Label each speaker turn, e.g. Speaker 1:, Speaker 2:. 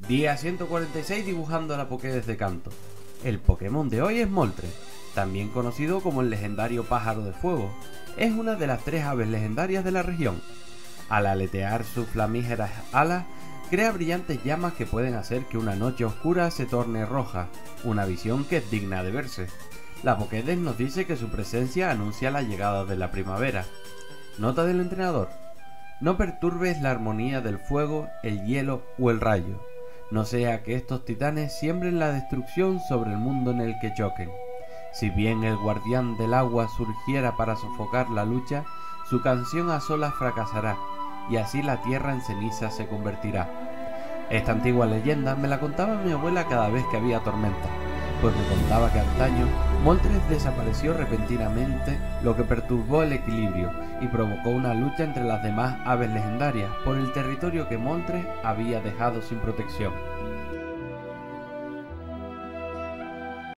Speaker 1: Día 146 dibujando la Pokédex de Kanto. El Pokémon de hoy es Moltres, también conocido como el legendario pájaro de fuego. Es una de las 3 aves legendarias de la región. Al aletear sus flamígeras alas, crea brillantes llamas que pueden hacer que una noche oscura se torne roja, una visión que es digna de verse. La Pokédex nos dice que su presencia anuncia la llegada de la primavera. Nota del entrenador: no perturbes la armonía del fuego, el hielo o el rayo. No sea que estos titanes siembren la destrucción sobre el mundo en el que choquen. Si bien el guardián del agua surgiera para sofocar la lucha, su canción a solas fracasará, y así la tierra en ceniza se convertirá. Esta antigua leyenda me la contaba mi abuela cada vez que había tormenta, pues me contaba que antaño Moltres desapareció repentinamente, lo que perturbó el equilibrio y provocó una lucha entre las demás aves legendarias por el territorio que Moltres había dejado sin protección.